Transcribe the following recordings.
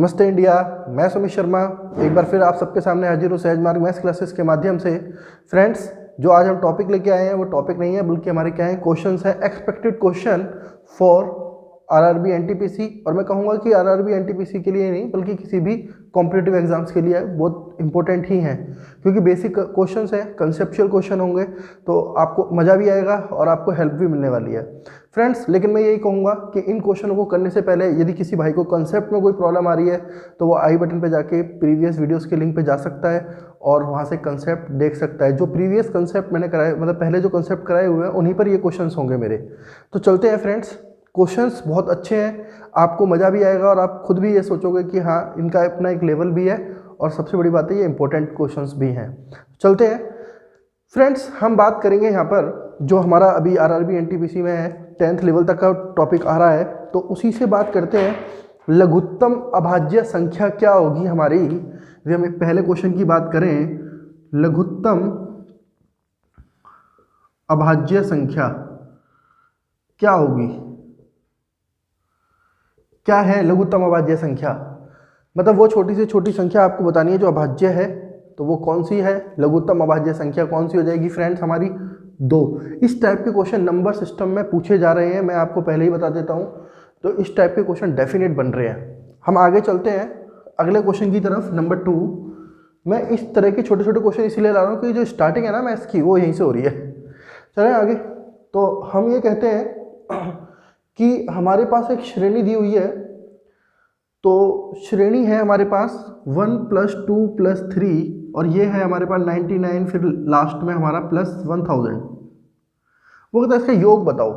नमस्ते इंडिया, मैं सुमित शर्मा एक बार फिर आप सबके सामने हाजिर हूँ सहज मार्ग मैथ्स क्लासेस के माध्यम से। फ्रेंड्स, जो आज हम टॉपिक लेके आए हैं वो टॉपिक नहीं है बल्कि हमारे क्या है क्वेश्चंस है, expected question for RRB NTPC. और मैं कहूँगा कि आरआरबी एनटीपीसी के लिए नहीं बल्कि किसी भी कॉम्पिटिटिव एग्जाम्स के लिए बहुत इंपॉर्टेंट ही हैं, क्योंकि बेसिक क्वेश्चंस हैं, कंसेप्चुअल क्वेश्चन होंगे, तो आपको मज़ा भी आएगा और आपको हेल्प भी मिलने वाली है फ्रेंड्स। लेकिन मैं यही कहूँगा कि इन क्वेश्चनों को करने से पहले यदि किसी भाई को कंसेप्ट में कोई प्रॉब्लम आ रही है तो वो आई बटन पे जाके प्रीवियस वीडियोस के लिंक पे जा सकता है और वहाँ से कंसेप्ट देख सकता है। जो प्रीवियस कंसेप्ट मैंने कराए, मतलब पहले जो कंसेप्ट कराए हुए हैं, उन्हीं पर ये क्वेश्चंस होंगे मेरे। तो चलते हैं फ्रेंड्स, क्वेश्चंस बहुत अच्छे हैं, आपको मज़ा भी आएगा और आप खुद भी ये सोचोगे कि हाँ, इनका अपना एक लेवल भी है और सबसे बड़ी बात है ये इंपॉर्टेंट क्वेश्चंस भी हैं। चलते हैं फ्रेंड्स, हम बात करेंगे यहाँ पर जो हमारा अभी आरआरबी एनटीपीसी में है 10th लेवल तक का टॉपिक आ रहा है, तो उसी से बात करते हैं। लघुत्तम अभाज्य संख्या क्या होगी हमारी। यदि हम पहले क्वेश्चन की बात करें, लघुत्तम अभाज्य संख्या क्या होगी, क्या है लघुत्तम अभाज्य संख्या। मतलब वो छोटी से छोटी संख्या आपको बतानी है जो अभाज्य है, तो वो कौन सी है, लघुत्तम अभाज्य संख्या कौन सी हो जाएगी फ्रेंड्स हमारी 2। इस टाइप के क्वेश्चन नंबर सिस्टम में पूछे जा रहे हैं, मैं आपको पहले ही बता देता हूँ। तो इस टाइप के क्वेश्चन डेफिनेट बन रहे हैं। हम आगे चलते हैं अगले क्वेश्चन की तरफ, नंबर 2। मैं इस तरह के छोटे छोटे क्वेश्चन इसलिए ला रहा हूँ कि जो स्टार्टिंग है ना मैथ्स की वो यहीं से हो रही है। चलें आगे। तो हम ये कहते हैं कि हमारे पास एक श्रेणी दी हुई है, तो श्रेणी है हमारे पास 1 + 2 + 3 और ये है हमारे पास 99, फिर लास्ट में हमारा +1000। वो कहता है इसका योग बताओ,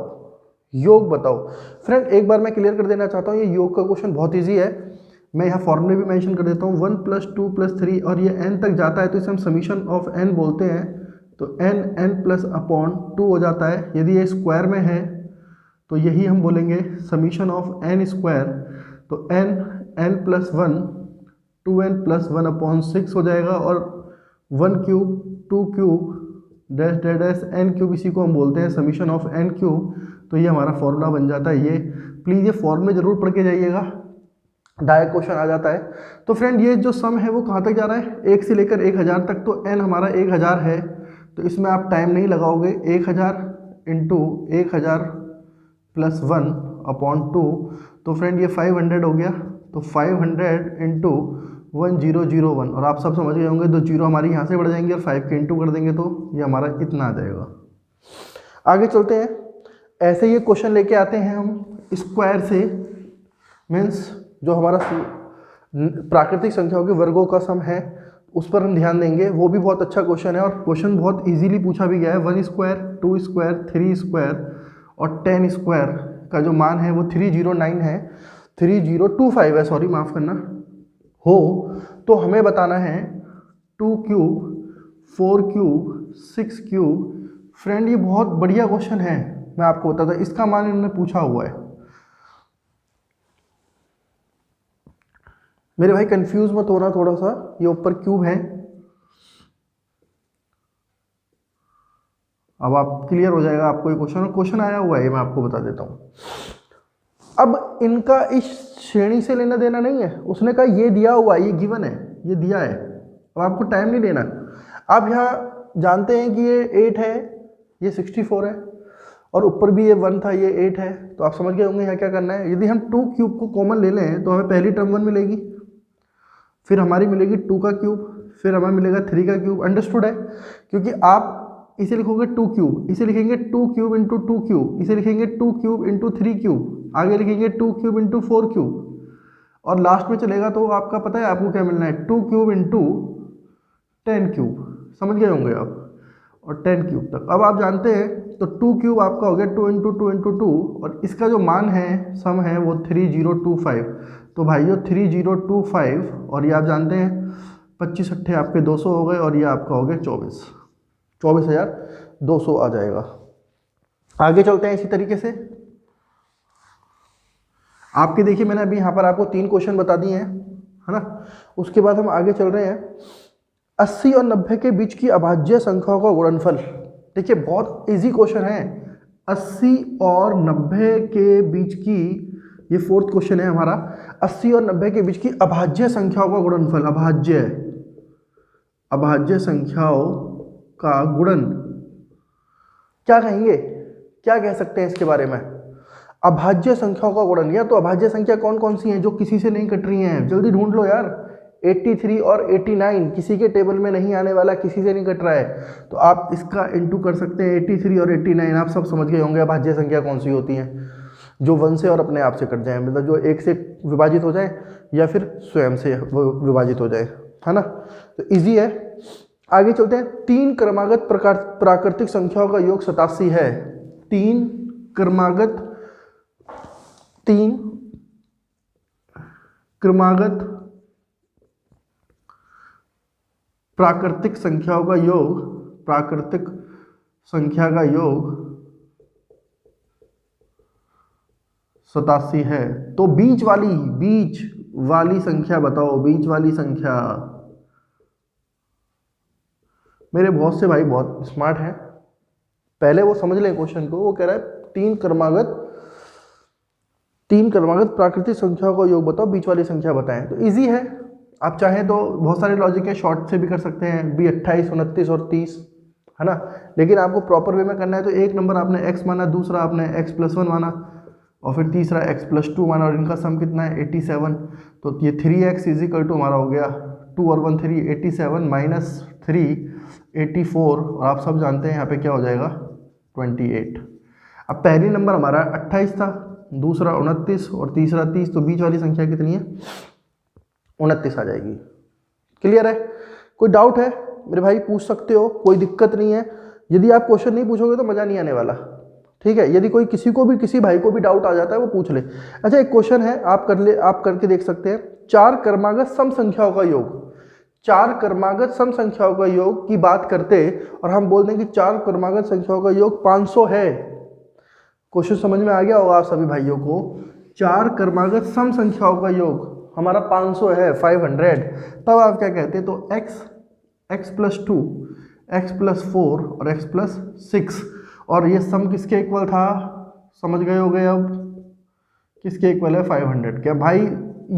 योग बताओ। फ्रेंड एक बार मैं क्लियर कर देना चाहता हूँ, ये योग का क्वेश्चन बहुत इजी है। मैं यहाँ फॉर्मूले भी मेंशन कर देता हूँ। 1 + 2 + 3 और ये n तक जाता है तो इसे हम समीशन ऑफ n बोलते हैं। तो n+/2 हो जाता है। यदि ये स्क्वायर में है तो यही हम बोलेंगे समीशन ऑफ n²। तो n+1 2n+1/6 हो जाएगा और 1³ 2³ -n³ इसी को हम बोलते हैं समीशन ऑफ n³। तो ये हमारा फॉर्मूला बन जाता है। ये प्लीज़ ये फॉर्मूले जरूर पढ़ के जाइएगा, डायरेक्ट क्वेश्चन आ जाता है। तो फ्रेंड ये जो सम है वो कहाँ तक जा रहा है, 1 से लेकर 1000 तक। तो n हमारा 1000 है, तो इसमें आप टाइम नहीं लगाओगे। 1000 × 1000 + 1/2, तो फ्रेंड ये 500 हो गया। तो 500 × 1001, और आप सब समझ गए होंगे, तो जीरो हमारी यहाँ से बढ़ जाएंगे और 5 के इंटू कर देंगे तो ये हमारा इतना आ जाएगा। आगे चलते हैं। ऐसे ये क्वेश्चन लेके आते हैं हम स्क्वायर से, मीन्स जो हमारा प्राकृतिक संख्याओं के वर्गों का सम है उस पर हम ध्यान देंगे। वो भी बहुत अच्छा क्वेश्चन है और क्वेश्चन बहुत इजीली पूछा भी गया है। 1², 2², 3² और 10² का जो मान है वो 309 है, 3025 है, सॉरी माफ़ करना, हो। तो हमें बताना है 2³ 4³ 6³। फ्रेंड ये बहुत बढ़िया क्वेश्चन है, मैं आपको बताता हूँ, इसका मान इन्होंने पूछा हुआ है। मेरे भाई कंफ्यूज मत होना थोड़ा सा, ये ऊपर क्यूब है, अब आप क्लियर हो जाएगा आपको ये क्वेश्चन। और क्वेश्चन आया हुआ है, ये मैं आपको बता देता हूँ। अब इनका इस श्रेणी से लेना देना नहीं है, उसने कहा ये दिया हुआ है, ये गिवन है, ये दिया है, अब आपको टाइम नहीं देना। आप यहाँ जानते हैं कि ये 8 है, ये 64 है और ऊपर भी ये 1 था, ये 8 है, तो आप समझ गए होंगे यहाँ क्या करना है। यदि हम 2³ को कॉमन ले लें तो हमें पहली टर्म 1 मिलेगी, फिर हमारी मिलेगी 2 का क्यूब, फिर हमें मिलेगा 3 का क्यूब। अंडरस्टूड है, क्योंकि आप इसे लिखोगे 2³, इसे लिखेंगे 2³ × 2³, इसे लिखेंगे 2³ × 3³, आगे लिखेंगे 2³ × 4³ और लास्ट में चलेगा तो आपका पता है आपको क्या मिलना है, 2³ × 10³। समझ गए होंगे आप, और 10³ तक। अब आप जानते हैं तो 2³ आपका हो गया 2 × 2 × 2 और इसका जो मान है, सम है, वो 3025। तो भाइयों 3025, और ये आप जानते हैं 25 अट्ठे आपके 200 हो गए और ये आपका हो गया 24,200 आ जाएगा। आगे चलते हैं इसी तरीके से। आपके देखिए मैंने अभी यहाँ पर आपको 3 क्वेश्चन बता दिए हैं, है ना। उसके बाद हम आगे चल रहे हैं। 80 और 90 के बीच की अभाज्य संख्याओं का गुणनफल। देखिए बहुत इजी क्वेश्चन है। 80 और 90 के बीच की ये फोर्थ क्वेश्चन है हमारा। 80 और 90 के बीच की अभाज्य संख्याओं का गुणनफल, अभाज्य संख्याओं का गुणन क्या कहेंगे, क्या कह सकते हैं इसके बारे में? अभाज्य संख्याओं का गुणन। या तो अभाज्य संख्या कौन कौन सी हैं जो किसी से नहीं कट रही हैं, जल्दी ढूंढ लो यार। 83 और 89 किसी के टेबल में नहीं आने वाला, किसी से नहीं कट रहा है, तो आप इसका इंटू कर सकते हैं। 83 और 89 आप सब समझ गए होंगे अभाज्य संख्या कौन सी होती हैं, जो 1 से और अपने आप से कट जाए, मतलब जो 1 से विभाजित हो जाए या फिर स्वयं से विभाजित हो जाए, है ना। तो इजी है। आगे चलते हैं। 3 क्रमागत प्राकृतिक संख्याओं का योग 87 है। 3 क्रमागत प्राकृतिक संख्याओं का योग, प्राकृतिक संख्या का योग 87 है। तो बीच वाली संख्या बताओ, बीच वाली संख्या। मेरे बहुत से भाई बहुत स्मार्ट हैं, पहले वो समझ लें क्वेश्चन को। वो कह रहा है 3 क्रमागत प्राकृतिक संख्याओं का योग बताओ, बीच वाली संख्या बताएं। तो इजी है, आप चाहें तो बहुत सारे लॉजिक है, शॉर्ट से भी कर सकते हैं, 28, 29 और 30, है ना। लेकिन आपको प्रॉपर वे में करना है तो एक नंबर आपने x माना, दूसरा आपने x+1 माना, और फिर तीसरा x+2 माना, और इनका सम कितना है 87। तो ये 3x = हमारा हो गया 2 और 1 3, 87 माइनस 3 84, और आप सब जानते हैं यहाँ पे क्या हो जाएगा 28। अब पहली नंबर हमारा 28 था, दूसरा 29 और तीसरा 30, तो बीच वाली संख्या कितनी है 29 आ जाएगी। क्लियर है? कोई डाउट है मेरे भाई पूछ सकते हो, कोई दिक्कत नहीं है। यदि आप क्वेश्चन नहीं पूछोगे तो मज़ा नहीं आने वाला, ठीक है। यदि कोई किसी भाई को भी डाउट आ जाता है वो पूछ ले। अच्छा, एक क्वेश्चन है, आप करके देख सकते हैं। 4 क्रमागत सम संख्याओं का योग, 4 क्रमागत सम संख्याओं का योग की बात करते और हम बोल दें कि 4 क्रमागत संख्याओं का योग 500 है। क्वेश्चन समझ में आ गया होगा आप सभी भाइयों को। 4 क्रमागत सम संख्याओं का योग हमारा 500 है, 500। तब आप क्या कहते हैं? तो x+2, x+4 और x+6, और ये सम किसके इक्वल था समझ गए होगे अब, किसके इक्वल है 500। क्या भाई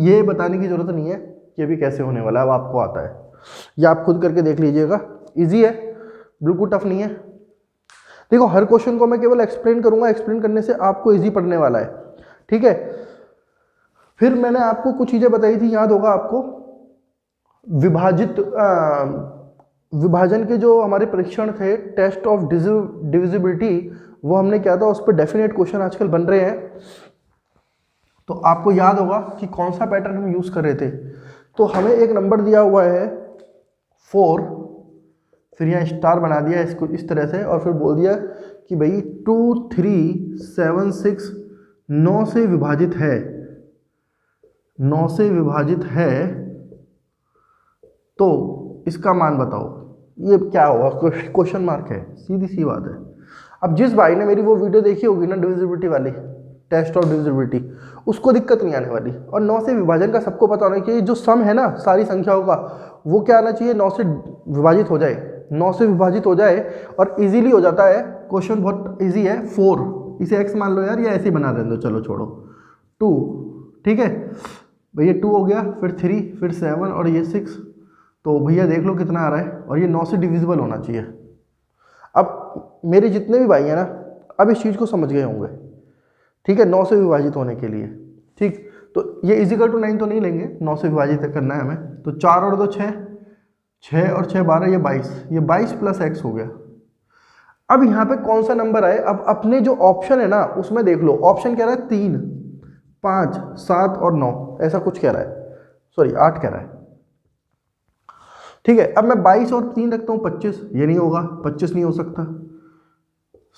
ये बताने की जरूरत नहीं है कि अभी कैसे होने वाला है, अब आपको आता है, ये आप खुद करके देख लीजिएगा। इजी है, बिल्कुल टफ नहीं है। देखो हर क्वेश्चन को मैं केवल एक्सप्लेन करूंगा, एक्सप्लेन करने से आपको इजी पड़ने वाला है, ठीक है। फिर मैंने आपको कुछ चीजें बताई थी, याद होगा आपको, विभाजन के जो हमारे परीक्षण थे, टेस्ट ऑफ डिविजिबिलिटी, वो हमने क्या था, उस पर डेफिनेट क्वेश्चन आजकल बन रहे हैं। तो आपको याद होगा कि कौन सा पैटर्न हम यूज कर रहे थे। तो हमें एक नंबर दिया हुआ है 4, फिर यहाँ स्टार बना दिया इसको इस तरह से, और फिर बोल दिया कि भाई 2 3 7 6 9 से विभाजित है, 9 से विभाजित है, तो इसका मान बताओ। ये क्या होगा, क्वेश्चन मार्क है, सीधी सी बात है। अब जिस भाई ने मेरी वो वीडियो देखी होगी ना डिविजिबिलिटी वाली, टेस्ट ऑफ डिविजिबिलिटी, उसको दिक्कत नहीं आने वाली। और 9 से विभाजन का सबको पता होना चाहिए, जो सम है ना सारी संख्याओं का, वो क्या आना चाहिए 9 से विभाजित हो जाए, 9 से विभाजित हो जाए, और इजीली हो जाता है। क्वेश्चन बहुत इजी है। 4 इसे x मान लो यार, या ऐसे ही बना दें दो, चलो छोड़ो। 2, ठीक है भैया, 2 हो गया, फिर 3, फिर 7 और ये 6, तो भैया देख लो कितना आ रहा है, और ये 9 से डिविजिबल होना चाहिए। अब मेरे जितने भी भाई हैं ना, अब इस चीज़ को समझ गए होंगे, ठीक है, 9 से विभाजित होने के लिए, ठीक। तो ये =9 तो नहीं लेंगे, 9 से विभाजित करना है हमें। तो 4 और 2 6, 6 और 6 12, ये 22, ये 22 + x हो गया। अब यहाँ पे कौन सा नंबर आए, अब अपने जो ऑप्शन है ना उसमें देख लो। ऑप्शन कह रहा है 3 5 7 और 9, ऐसा कुछ कह रहा है, सॉरी 8 कह रहा है, ठीक है। अब मैं 22 और 3 रखता हूँ 25, ये नहीं होगा, 25 नहीं हो सकता।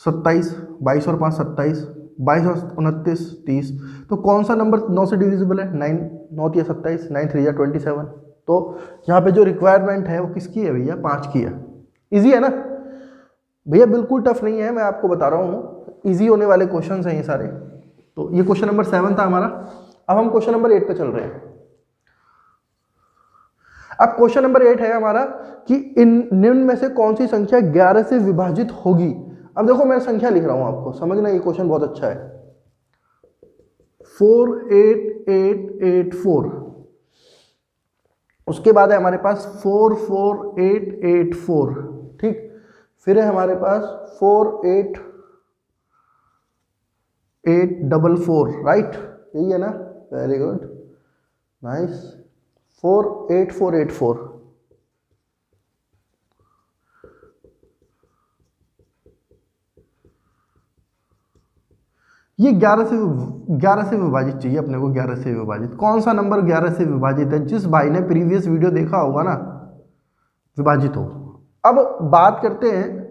27, 22 और 5 27, 22 और 29 30, तो कौन सा नंबर 9 से डिविजिबल है? 9, 9 × 27, 9 × 3 = 27। तो यहाँ पे जो रिक्वायरमेंट है वो किसकी है भैया? 5 की है। इजी है ना भैया, बिल्कुल टफ नहीं है, मैं आपको बता रहा हूँ, इजी होने वाले क्वेश्चन हैं ये सारे। तो ये क्वेश्चन नंबर 7 था हमारा। अब हम क्वेश्चन नंबर 8 पे चल रहे हैं। अब क्वेश्चन नंबर 8 है हमारा कि इन निम्न में से कौन सी संख्या 11 से विभाजित होगी। अब देखो मैं संख्या लिख रहा हूं, आपको समझना, ये क्वेश्चन बहुत अच्छा है। 48884। उसके बाद है हमारे पास 44884, ठीक। फिर है हमारे पास 48844, राइट, यही है ना, वेरी गुड, नाइस, 48484। ये 11 से विभाजित चाहिए अपने को, 11 से विभाजित। कौन सा नंबर 11 से विभाजित है? जिस भाई ने प्रीवियस वीडियो देखा होगा ना, विभाजित हो। अब बात करते हैं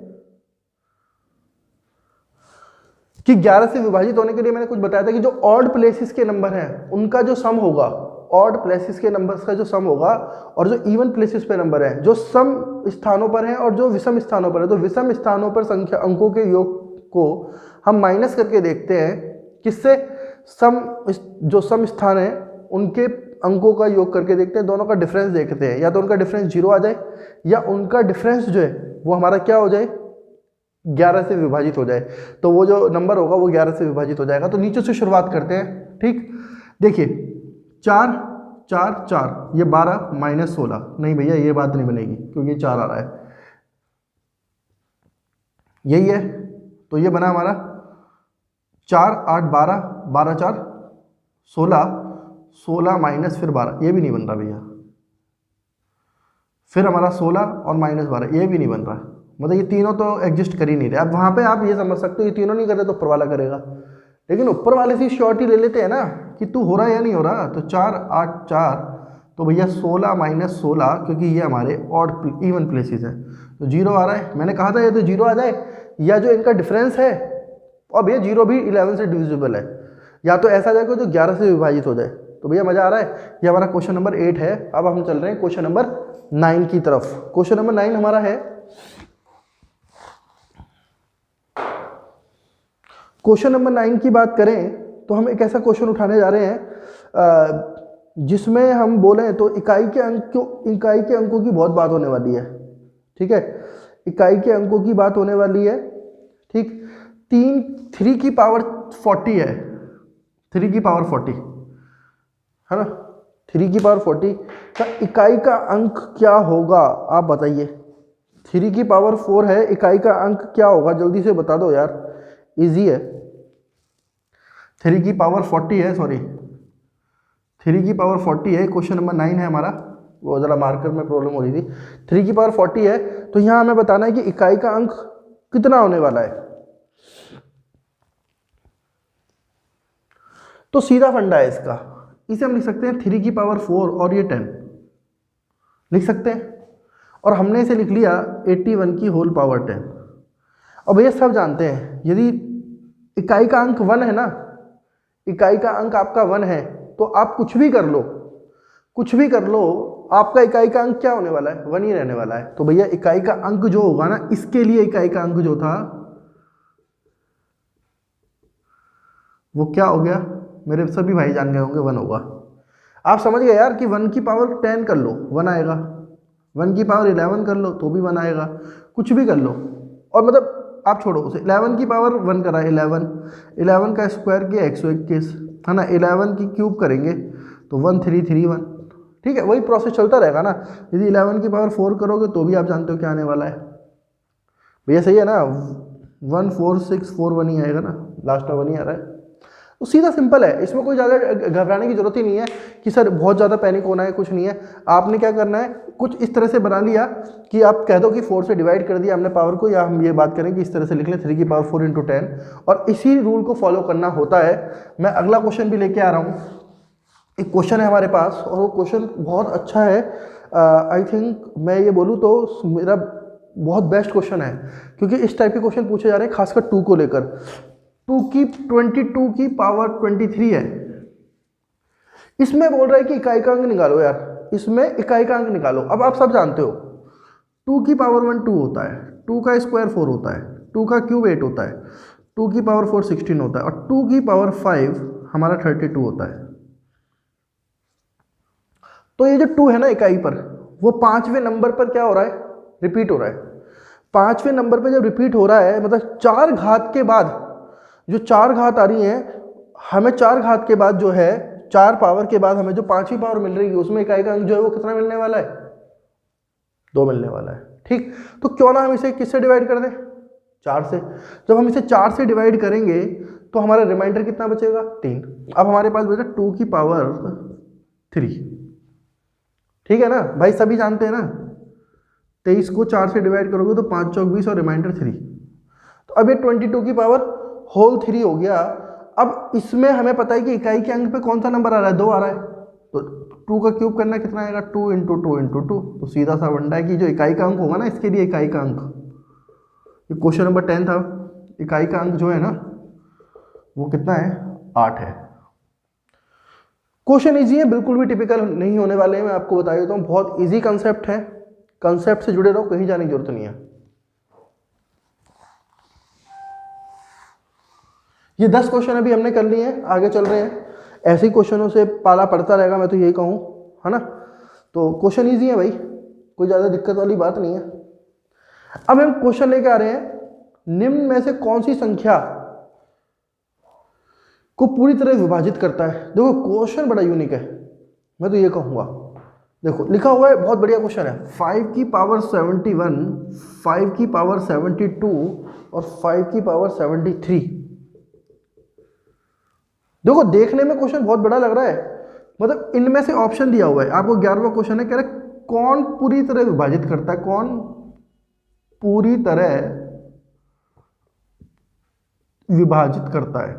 कि 11 से विभाजित होने के लिए मैंने कुछ बताया था कि जो ऑड प्लेसेस के नंबर हैं उनका जो सम होगा, ऑड प्लेसेस के नंबर्स का जो सम होगा, और जो इवन प्लेसेस पे नंबर है, जो सम स्थानों पर है और जो विषम स्थानों पर है, तो विषम स्थानों पर संख्या अंकों के योग को हम माइनस करके देखते हैं, किससे? जो सम स्थान है उनके अंकों का योग करके देखते हैं, दोनों का डिफरेंस देखते हैं, या तो उनका डिफरेंस 0 आ जाए या उनका डिफरेंस जो है वो हमारा क्या हो जाए, 11 से विभाजित हो जाए। तो वो जो नंबर होगा वो 11 से विभाजित हो जाएगा। तो नीचे से शुरुआत करते हैं, ठीक। देखिए 4 4 4, ये 12 माइनस 16, नहीं भैया ये बात नहीं बनेगी क्योंकि 4 आ रहा है, यही है। तो ये बना हमारा 4 8 12, 12 4 16, 16 माइनस फिर 12, ये भी नहीं बन रहा भैया। फिर हमारा 16 और माइनस 12, ये भी नहीं बन रहा। मतलब ये तीनों तो एग्जिस्ट कर ही नहीं रहे। अब वहाँ पे आप ये समझ सकते हो ये तीनों नहीं कर रहे तो ऊपर वाला करेगा, लेकिन ऊपर वाले से श्योरिटी ले लेते हैं ना कि तू हो रहा है या नहीं हो रहा। तो 4 8 4, तो भैया 16 माइनस 16, क्योंकि ये हमारे ऑड इवन प्लेसेस हैं, तो 0 आ रहा है। मैंने कहा था ये तो 0 आ जाए, या जो इनका डिफरेंस है, और भैया 0 भी 11 से डिविजिबल है, या तो ऐसा जाए जो 11 से विभाजित हो जाए। तो भैया मजा आ रहा है। ये हमारा क्वेश्चन नंबर 8 है। अब हम चल रहे हैं क्वेश्चन नंबर 9 की तरफ। क्वेश्चन नंबर 9 हमारा है, क्वेश्चन नंबर 9 की बात करें तो हम एक ऐसा क्वेश्चन उठाने जा रहे हैं जिसमें हम बोलें तो इकाई के अंकों की बहुत बात होने वाली है, ठीक है। इकाई के अंकों की बात होने वाली है, ठीक। 3 की पावर 40 है, 3 की पावर 40 है ना, 3 की पावर 40 का इकाई का अंक क्या होगा, आप बताइए। 3 की पावर 4 है, इकाई का अंक क्या होगा, जल्दी से बता दो यार, इजी है। 3 की पावर 40 है, सॉरी 3 की पावर 40 है। क्वेश्चन नंबर 9 है हमारा, वो ज़रा मार्कर में प्रॉब्लम हो रही थी। 3 की पावर 40 है, तो यहाँ हमें बताना है कि इकाई का अंक कितना होने वाला है। तो सीधा फंडा है इसका, इसे हम लिख सकते हैं 3 की पावर 4 और ये 10 लिख सकते हैं, और हमने इसे लिख लिया 81 की होल पावर 10। अब ये सब जानते हैं, यदि इकाई का अंक 1 है ना, इकाई का अंक आपका 1 है, तो आप कुछ भी कर लो, कुछ भी कर लो, आपका इकाई का अंक क्या होने वाला है, 1 ही रहने वाला है। तो भैया इकाई का अंक जो होगा ना, इसके लिए इकाई का अंक जो था वो क्या हो गया, मेरे सभी भाई जान गए होंगे, 1 होगा। आप समझ गए यार कि 1 की पावर 10 कर लो 1 आएगा, 1 की पावर 11 कर लो तो भी 1 आएगा, कुछ भी कर लो। और मतलब आप छोड़ो उसे, 11 की पावर 1 करा, 11 का स्क्वायर किया 121 है ना, 11 की क्यूब करेंगे तो 1331, ठीक है। वही प्रोसेस चलता रहेगा ना। यदि 11 की पावर 4 करोगे तो भी आप जानते हो क्या आने वाला है भैया, सही है ना, 14641 ही आएगा ना, लास्ट में 1 ही आ रहा है। तो सीधा सिंपल है, इसमें कोई ज़्यादा घबराने की जरूरत ही नहीं है कि सर बहुत ज़्यादा पैनिक होना है, कुछ नहीं है। आपने क्या करना है, कुछ इस तरह से बना लिया कि आप कह दो कि 4 से डिवाइड कर दिया हमने पावर को, या हम ये बात करें कि इस तरह से लिख लें 3 की पावर 4 × 10, और इसी रूल को फॉलो करना होता है। मैं अगला क्वेश्चन भी लेके आ रहा हूँ। एक क्वेश्चन है हमारे पास, और वो क्वेश्चन बहुत अच्छा है। आई थिंक मैं ये बोलूँ तो मेरा बहुत बेस्ट क्वेश्चन है, क्योंकि इस टाइप के क्वेश्चन पूछे जा रहे हैं खासकर 2 को लेकर। 22 की पावर 23 है, इसमें बोल रहा है कि इकाई का अंक निकालो यार, इसमें इकाई का अंक निकालो। अब आप सब जानते हो 2 की पावर 1 2 होता है, 2 का स्क्वायर 4 होता है, 2 का क्यूब 8 होता है, 2 की पावर 4 16 होता है, और 2 की पावर 5 हमारा 32 होता है। तो ये जो 2 है ना इकाई पर, वो 5वें नंबर पर क्या हो रहा है, रिपीट हो रहा है। 5वें नंबर पर जब रिपीट हो रहा है, मतलब 4 घात के बाद जो 4 घात आ रही हैं, हमें 4 घात के बाद जो है 4 पावर के बाद हमें जो 5वीं पावर मिल रही है उसमें इकाई का अंक जो है वो कितना मिलने वाला है, 2 मिलने वाला है। ठीक, तो क्यों ना हम इसे किससे डिवाइड कर दें, 4 से। जब हम इसे 4 से डिवाइड करेंगे तो हमारा रिमाइंडर कितना बचेगा, 3। अब हमारे पास बचा 2 की पावर 3। ठीक है ना भाई, सभी जानते हैं ना, 23 को 4 से डिवाइड करोगे तो 5 चौक 20 और रिमाइंडर 3। तो अब ये 22 की पावर होल 3 हो गया। अब इसमें हमें पता है कि इकाई के अंक पे कौन सा नंबर आ रहा है, 2 आ रहा है, तो 2 का क्यूब करना कितना आएगा, 2 इंटू 2 इंटू 2। तो सीधा सा बनता है कि जो इकाई का अंक होगा ना, इसके लिए इकाई का अंक, ये क्वेश्चन नंबर 10 था, इकाई का अंक जो है ना वो कितना है, 8 है। क्वेश्चन इजी है, बिल्कुल भी टिपिकल नहीं होने वाले हैं, मैं आपको बता देता हूँ, बहुत इजी कंसेप्ट है, कंसेप्ट से जुड़े रहो, कहीं जाने की जरूरत नहीं है। ये 10 क्वेश्चन अभी हमने कर लिए हैं, आगे चल रहे हैं, ऐसे ही क्वेश्चनों से पाला पड़ता रहेगा, मैं तो यही कहूँ, है ना। तो क्वेश्चन इजी है भाई, कोई ज़्यादा दिक्कत वाली बात नहीं है। अब हम क्वेश्चन लेके आ रहे हैं, निम्न में से कौन सी संख्या को पूरी तरह विभाजित करता है। देखो क्वेश्चन बड़ा यूनिक है, मैं तो ये कहूँगा, देखो लिखा हुआ है, बहुत बढ़िया क्वेश्चन है, 5 की पावर 71, 5 की पावर 72 और 5 की पावर 73। देखो देखने में क्वेश्चन बहुत बड़ा लग रहा है, मतलब इनमें से ऑप्शन दिया हुआ है आपको, 11वां क्वेश्चन है, कह रहे कौन पूरी तरह विभाजित करता है, कौन पूरी तरह विभाजित करता है।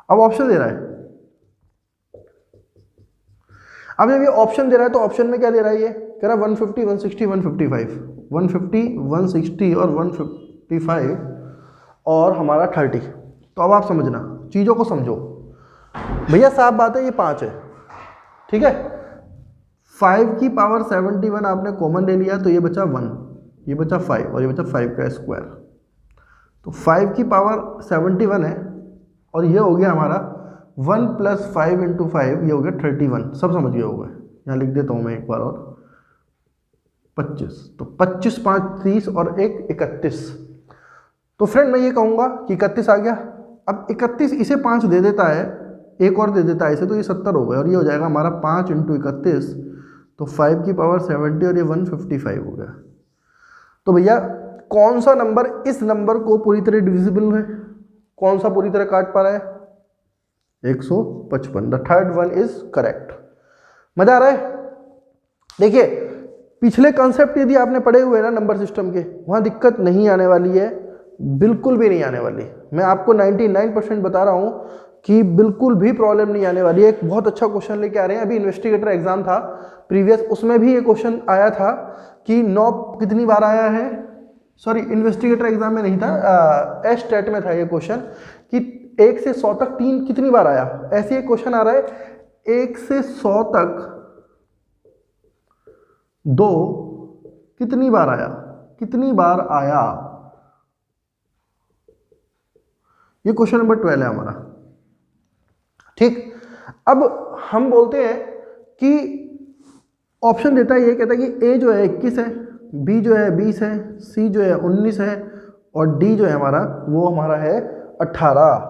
अब ऑप्शन दे रहा है, अब जब ये ऑप्शन दे रहा है तो ऑप्शन में क्या दे रहा है, ये कह रहा है 150, 160, 155, 150, 160 और 155 और हमारा 30। तो अब आप समझना, चीज़ों को समझो भैया, साफ बात है ये 5 है, ठीक है। 5 की पावर 71 आपने कॉमन ले लिया तो ये बचा 1, ये बचा 5 और ये बचा 5 का स्क्वायर। तो 5 की पावर 71 है और ये हो गया हमारा 1 + 5 × 5, ये हो गया 31। सब समझ गए होगा, यहाँ लिख देता हूँ मैं एक बार और, 25। तो 25 5 30 और 1 31। तो फ्रेंड मैं ये कहूँगा कि 31 आ गया। अब 31 इसे 5 दे देता है, एक और दे देता है इसे, तो ये 70 हो गया और ये हो जाएगा हमारा 5 × 31, तो 5 की पावर 70 और ये 155 हो गया। तो भैया कौन सा नंबर इस नंबर को पूरी तरह डिविजिबल है, कौन सा पूरी तरह काट पा रहा है, 155। The third one is correct. मजा आ रहा है। देखिए पिछले कॉन्सेप्ट यदि आपने पढ़े हुए ना नंबर सिस्टम के, वहाँ दिक्कत नहीं आने वाली है, बिल्कुल भी नहीं आने वाली। मैं आपको 99% बता रहा हूँ कि बिल्कुल भी प्रॉब्लम नहीं आने वाली है। एक बहुत अच्छा क्वेश्चन लेके आ रहे हैं, अभी इन्वेस्टिगेटर एग्जाम था प्रीवियस, उसमें भी ये क्वेश्चन आया था कि 9 कितनी बार आया है, सॉरी इन्वेस्टिगेटर एग्जाम में नहीं था, एस टेट में था ये क्वेश्चन कि 1 से 100 तक 3 कितनी बार आया। ऐसे एक क्वेश्चन आ रहा है 1 से 100 तक 2 कितनी बार आया, कितनी बार आया। ये क्वेश्चन नंबर 12 है हमारा, ठीक। अब हम बोलते हैं कि ऑप्शन देता है, ये कहता है कि ए जो है 21 है, बी जो है 20 है, सी जो है 19 है और डी जो है हमारा वो हमारा है 18।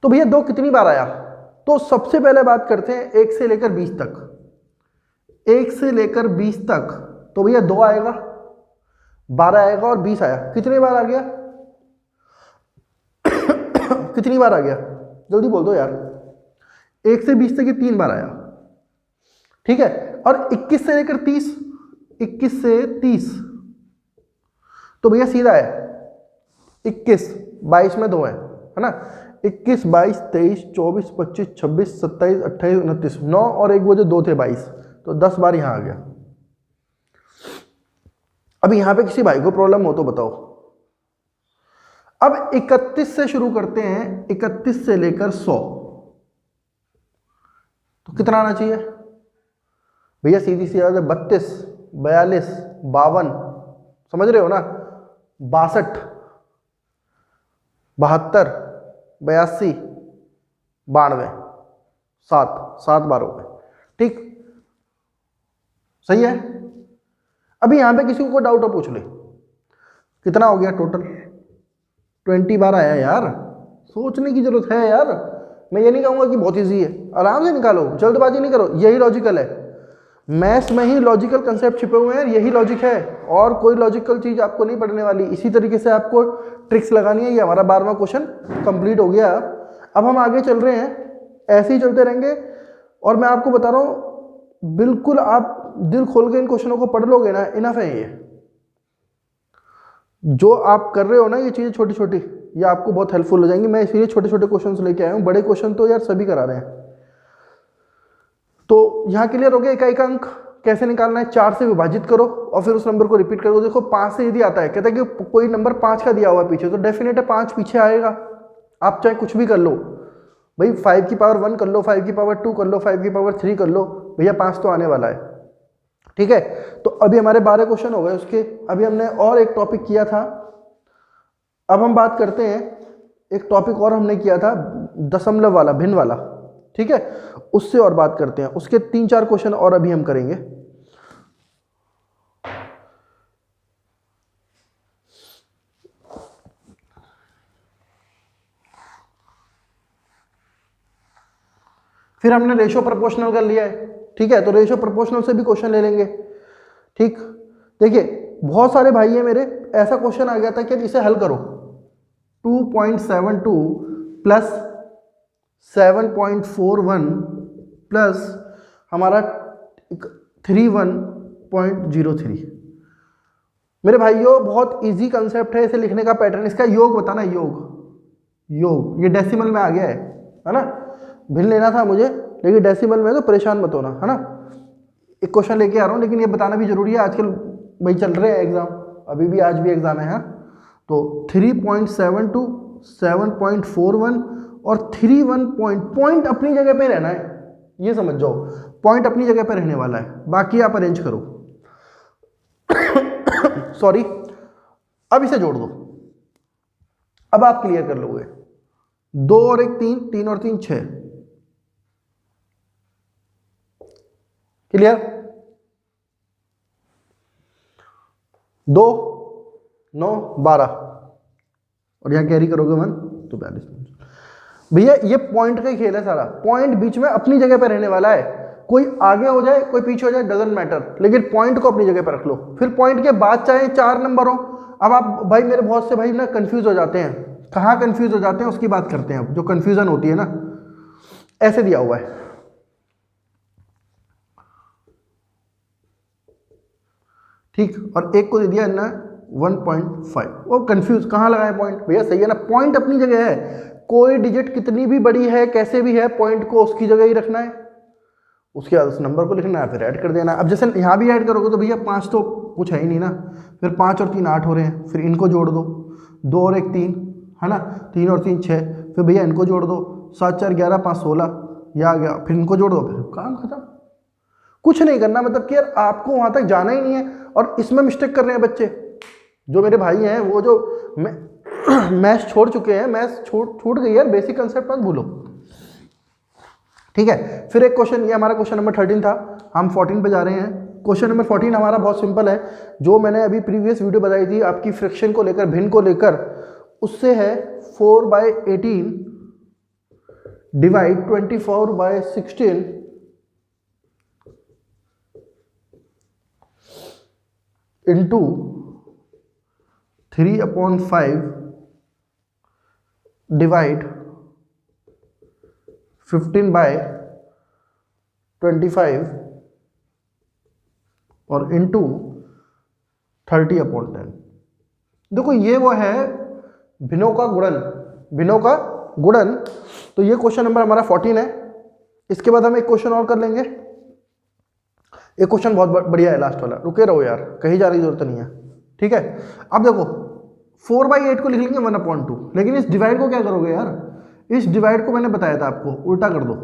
तो भैया 2 कितनी बार आया, तो सबसे पहले बात करते हैं 1 से लेकर 20 तक। 1 से लेकर 20 तक तो भैया 2 आएगा, 12 आएगा और 20 आया, कितनी बार आ गया कितनी बार आ गया, जल्दी बोल दो यार। 1 से 20 तक ये 3 बार आया, ठीक है। और 21 से लेकर 30, 21 से 30 तो भैया सीधा है 21, 22 में 2 है ना, 21 22 23 24 25 26 27 28 29, 9 और 1 वो जो 2 थे 22, तो 10 बार यहां आ गया। अब यहां पे किसी भाई को प्रॉब्लम हो तो बताओ। अब 31 से शुरू करते हैं, 31 से लेकर 100 तो कितना आना चाहिए भैया, सीधी सी बात है 32 42 52, समझ रहे हो ना, 62 72 82 92, 7 बार हो गए, ठीक सही है। अभी यहां पे किसी को डाउट हो पूछ ले, कितना हो गया टोटल, 20 बार आया यार, सोचने की जरूरत है यार। मैं ये नहीं कहूँगा कि बहुत ईजी है, आराम से निकालो, जल्दबाजी नहीं करो, यही लॉजिकल है। मैथ्स में ही लॉजिकल कंसेप्ट छिपे हुए हैं, यही लॉजिक है, और कोई लॉजिकल चीज़ आपको नहीं पढ़ने वाली। इसी तरीके से आपको ट्रिक्स लगानी है। ये हमारा 12वां क्वेश्चन कंप्लीट हो गया। अब हम आगे चल रहे हैं, ऐसे ही चलते रहेंगे। और मैं आपको बता रहा हूँ, बिल्कुल आप दिल खोल के इन क्वेश्चनों को पढ़ लोगे ना, इनफ है ये। जो आप कर रहे हो ना ये चीज़ें छोटी छोटी, ये आपको बहुत हेल्पफुल हो जाएंगी। मैं इसलिए छोटे छोटे क्वेश्चंस लेके आया हूँ, बड़े क्वेश्चन तो यार सभी करा रहे हैं। तो यहाँ क्लियर हो गया इकाई का अंक कैसे निकालना है। 4 से विभाजित करो और फिर उस नंबर को रिपीट करो। देखो 5 से यदि आता है, कहता है कि कोई नंबर 5 का दिया हुआ है पीछे, तो डेफिनेट है 5 पीछे आएगा। आप चाहे कुछ भी कर लो भाई, 5 की पावर 1 कर लो, 5 की पावर 2 कर लो, 5 की पावर 3 कर लो, भैया 5 तो आने वाला है। ठीक है, तो अभी हमारे 12 क्वेश्चन हो गए उसके। अभी हमने और एक टॉपिक किया था, अब हम बात करते हैं एक टॉपिक और हमने किया था, दशमलव वाला, भिन्न वाला। ठीक है, उससे और बात करते हैं। उसके 3-4 क्वेश्चन और अभी हम करेंगे। फिर हमने रेशियो प्रोपोर्शनल कर लिया है। ठीक है, तो रेशियो प्रोपोर्शनल से भी क्वेश्चन ले लेंगे। ठीक, देखिए बहुत सारे भाई हैं मेरे, ऐसा क्वेश्चन आ गया था कि इसे हल करो, 2.72 प्लस 7.41 प्लस हमारा 31.03। मेरे भाइयों बहुत इजी कंसेप्ट है, इसे लिखने का पैटर्न, इसका योग बताना, योग ये डेसिमल में आ गया है ना। भिन्न लेना था मुझे, लेकिन डेसिमल में, तो परेशान मत होना, है ना। एक क्वेश्चन लेके आ रहा हूँ, लेकिन ये बताना भी जरूरी है, आजकल भाई चल रहे हैं एग्जाम, अभी भी आज भी एग्जाम है। तो 3.72, 7.41 और 31 पॉइंट अपनी जगह पे रहना है, ये समझ जाओ, पॉइंट अपनी जगह पे रहने वाला है, बाकी आप अरेंज करो। सॉरी, अब इसे जोड़ दो, अब आप क्लियर कर लोगे। 2 और 1 3, 3 और 3 6, क्लियर। 2 9 12 और यहां कैरी करोगे 1 तो 42। भैया ये पॉइंट का ही खेल है सारा, पॉइंट बीच में अपनी जगह पे रहने वाला है, कोई आगे हो जाए कोई पीछे हो जाए डजंट मैटर, लेकिन पॉइंट को अपनी जगह पे रख लो। फिर पॉइंट के बाद चाहे 4 नंबर हो। अब आप भाई, मेरे बहुत से भाई ना कंफ्यूज हो जाते हैं, कहाँ कंफ्यूज हो जाते हैं उसकी बात करते हैं। अब जो कंफ्यूजन होती है ना, ऐसे दिया हुआ है, ठीक, और एक को दे दिया ना 1.5, वो कंफ्यूज कहाँ लगाए पॉइंट, भैया सही है ना, पॉइंट अपनी जगह है, कोई डिजिट कितनी भी बड़ी है कैसे भी है, पॉइंट को उसकी जगह ही रखना है, उसके बाद उस नंबर को लिखना है, फिर ऐड कर देना। अब जैसे यहाँ भी ऐड करोगे तो भैया 5 तो कुछ है ही नहीं ना, फिर 5 और 3 8 हो रहे हैं, फिर इनको जोड़ दो, 2 और 1 3, है ना, 3 और 3 6, फिर भैया इनको जोड़ दो, 7 4 11 5 16, यह आ गया, फिर इनको जोड़ दो, फिर काम खत्म। कुछ नहीं करना, मतलब कि यार आपको वहाँ तक जाना ही नहीं है। और इसमें मिस्टेक कर रहे हैं बच्चे, जो मेरे भाई हैं, वो जो मैथ्स छोड़ चुके हैं, मैथ्स छूट गई है, बेसिक कंसेप्ट मत भूलो। ठीक है, फिर एक क्वेश्चन, ये हमारा क्वेश्चन नंबर 13 था, हम 14 पे जा रहे हैं। क्वेश्चन नंबर 14 हमारा बहुत सिंपल है, जो मैंने अभी प्रीवियस वीडियो बताई थी आपकी फ्रैक्शन को लेकर, भिन्न को लेकर, उससे है 4/18 डिवाइड 24/16 इंटू 3/5 डिवाइड 15/25 और इंटू 30/10। देखो ये वो है भिन्नों का गुणन, भिन्नों का गुणन। तो ये क्वेश्चन नंबर हमारा 14 है। इसके बाद हम एक क्वेश्चन और कर लेंगे, एक क्वेश्चन बहुत बढ़िया है लास्ट वाला, रुके रहो यार, कहीं जाने की जरूरत नहीं है। ठीक है, अब देखो 4/8 को लिख लेंगे 1/2, लेकिन इस डिवाइड को क्या करोगे यार, इस डिवाइड को मैंने बताया था आपको, उल्टा कर दो।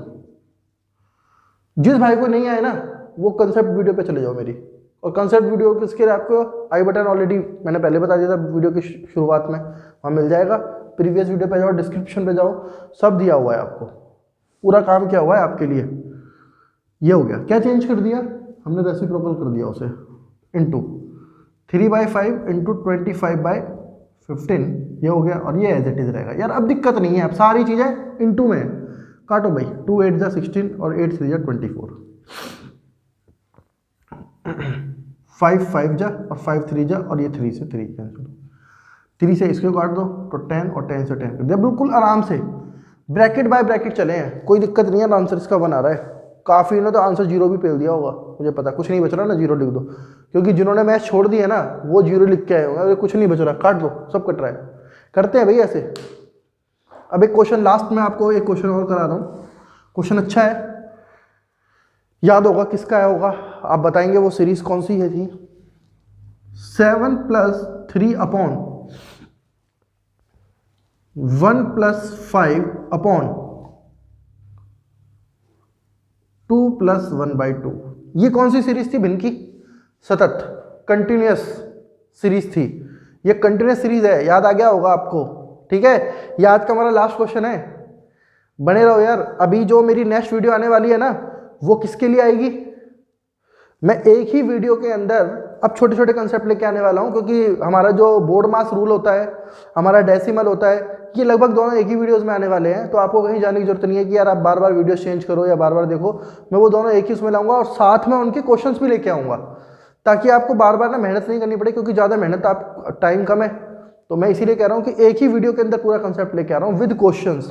जिस भाई को नहीं आए ना, वो कंसेप्ट वीडियो पे चले जाओ मेरी, और कंसेप्ट वीडियो किसके लिए, आपको आई बटन ऑलरेडी मैंने पहले बता दिया था वीडियो की शुरुआत में, वहाँ मिल जाएगा। प्रीवियस वीडियो पे जाओ, डिस्क्रिप्शन पे जाओ, सब दिया हुआ है आपको, पूरा काम किया हुआ है आपके लिए। ये हो गया, क्या चेंज कर दिया हमने, रेसिप्रोकल कर दिया उसे, इंटू 3/5 इंटू 25/15 15 ये हो गया और ये एज इट इज़ रहेगा यार। अब दिक्कत नहीं है, अब सारी चीज़ें इनटू में काटो भाई, 2 8 जा 16 और 8 3 जा 24, 5 5 जा और 5 3 जा और ये 3 से 3 कैंसिल, 3 से इसको काट दो तो 10 और 10 से 10 कर दिया। बिल्कुल आराम से ब्रैकेट बाय ब्रैकेट चले हैं, कोई दिक्कत नहीं है। आंसर इसका 1 आ रहा है, काफ़ी ने तो आंसर 0 भी पेल दिया होगा, मुझे पता। कुछ नहीं बच रहा ना, 0 लिख दो, क्योंकि जिन्होंने मैथ छोड़ दिया ना वो 0 लिख के आए होंगे। कुछ नहीं बच रहा, काट दो, सब कट रहा है। करते हैं भाई ऐसे। अब एक क्वेश्चन लास्ट में आपको एक क्वेश्चन और करा रहा हूँ, क्वेश्चन अच्छा है, याद होगा किसका होगा, आप बताएंगे वो सीरीज कौन सी है थी। 7 + 3 अपॉन 1 + 5 अपॉन 2 + 1/2, ये कौन सी सीरीज थी भिन्न की? सतत कंटिन्यूअस सीरीज थी। ये कंटिन्यूअस सीरीज है, याद आ गया होगा आपको, ठीक है। ये आज का हमारा लास्ट क्वेश्चन है, बने रहो यार। अभी जो मेरी नेक्स्ट वीडियो आने वाली है ना, वो किसके लिए आएगी? मैं एक ही वीडियो के अंदर अब छोटे छोटे कंसेप्ट लेके आने वाला हूँ, क्योंकि हमारा जो बोर्ड मास रूल होता है, हमारा डेसिमल होता है, ये लगभग दोनों एक ही वीडियोस में आने वाले हैं। तो आपको कहीं जाने की जरूरत नहीं है कि यार आप बार बार वीडियोस चेंज करो या बार बार देखो। मैं वो दोनों एक ही उसमें लाऊंगा और साथ में उनके क्वेश्चंस भी लेके आऊँगा, ताकि आपको बार बार ना मेहनत नहीं करनी पड़े, क्योंकि ज़्यादा मेहनत, आप टाइम कम है। तो मैं इसीलिए कह रहा हूँ कि एक ही वीडियो के अंदर पूरा कंसेप्ट लेके आ रहा हूँ विद क्वेश्चंस।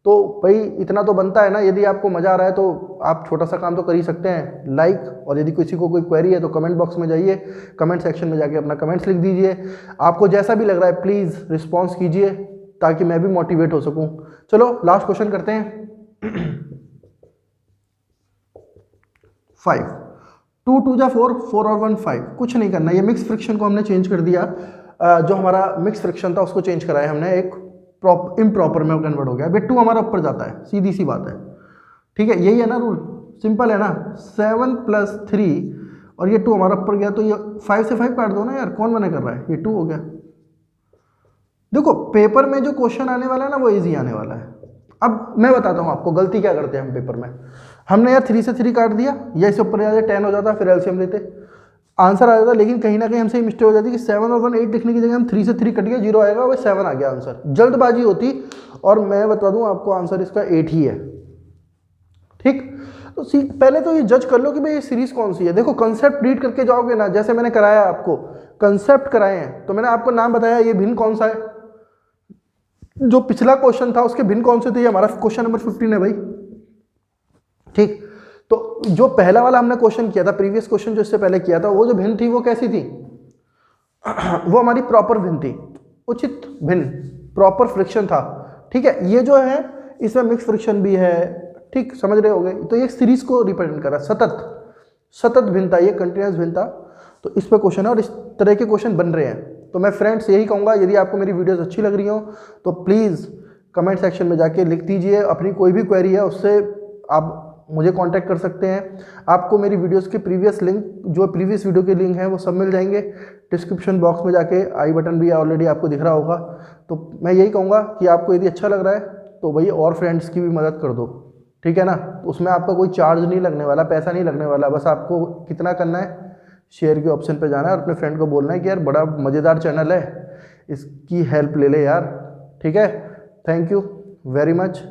तो भाई इतना तो बनता है ना, यदि आपको मज़ा आ रहा है तो आप छोटा सा काम तो कर ही सकते हैं, लाइक। और यदि किसी को कोई क्वेरी है तो कमेंट बॉक्स में जाइए, कमेंट सेक्शन में जाके अपना कमेंट्स लिख दीजिए। आपको जैसा भी लग रहा है प्लीज़ रिस्पॉन्स कीजिए, ताकि मैं भी मोटिवेट हो सकूं। चलो लास्ट क्वेश्चन करते हैं। 5 2 2 जा 4, 4 और 1 5, कुछ नहीं करना। ये मिक्स फ्रिक्शन को हमने चेंज कर दिया, जो हमारा मिक्स फ्रिक्शन था उसको चेंज कराया हमने, एक इम्प्रॉपर में कन्वर्ट हो गया। अब 2 हमारा ऊपर जाता है, सीधी सी बात है, ठीक है। यही है ना रूल, सिंपल है ना। 7 + 3 और ये 2 हमारा ऊपर गया, तो ये 5 से 5 काट दो ना यार, कौन मना कर रहा है। ये 2 हो गया। देखो पेपर में जो क्वेश्चन आने वाला है ना वो इजी आने वाला है। अब मैं बताता हूँ आपको गलती क्या करते हैं हम पेपर में। हमने यार 3 से 3 काट दिया, या इससे ऊपर जाते 10 हो जाता, फिर एलसीएम लेते, आंसर आ जाता। लेकिन कहीं ना कहीं हमसे मिस्टेक हो जाती कि 7 और 1 8 लिखने की जगह हम 3 से 3 कट गया, 0 आएगा, वो 7 आ गया आंसर। जल्दबाजी होती, और मैं बता दूं आपको आंसर इसका 8 ही है, ठीक। तो पहले तो ये जज कर लो कि भाई ये सीरीज कौन सी है। देखो कंसेप्ट रीड करके जाओगे ना, जैसे मैंने कराया आपको कंसेप्ट कराए हैं, तो मैंने आपको नाम बताया ये भिन्न कौन सा है। जो पिछला क्वेश्चन था उसके भिन्न कौन से थे, ये हमारा क्वेश्चन नंबर 15 है भाई, ठीक। तो जो पहला वाला हमने क्वेश्चन किया था, प्रीवियस क्वेश्चन जो इससे पहले किया था, वो जो भिन्न थी वो कैसी थी? वो हमारी प्रॉपर भिन्न थी, उचित भिन्न, प्रॉपर फ्रिक्शन था, ठीक है। ये जो है इसमें मिक्स फ्रिक्शन भी है, ठीक, समझ रहे होगे। तो ये सीरीज को रिप्रेजेंट कर रहा है, सतत भिन्नता, ये कंटिन्यूअस भिन्नता। तो इस पर क्वेश्चन है और इस तरह के क्वेश्चन बन रहे हैं। तो मैं फ्रेंड्स यही कहूँगा, यदि आपको मेरी वीडियोस अच्छी लग रही हो तो प्लीज़ कमेंट सेक्शन में जाके लिख दीजिए अपनी कोई भी क्वेरी है, उससे आप मुझे कांटेक्ट कर सकते हैं। आपको मेरी वीडियोस के प्रीवियस लिंक, जो प्रीवियस वीडियो के लिंक हैं वो सब मिल जाएंगे डिस्क्रिप्शन बॉक्स में जाके। आई बटन भी ऑलरेडी आपको दिख रहा होगा। तो मैं यही कहूँगा कि आपको यदि अच्छा लग रहा है तो भाई और फ्रेंड्स की भी मदद कर दो, ठीक है ना। उसमें आपका कोई चार्ज नहीं लगने वाला, पैसा नहीं लगने वाला। बस आपको कितना करना है, शेयर के ऑप्शन पे जाना है और अपने फ्रेंड को बोलना है कि यार बड़ा मज़ेदार चैनल है, इसकी हेल्प ले ले यार, ठीक है। Thank you very much.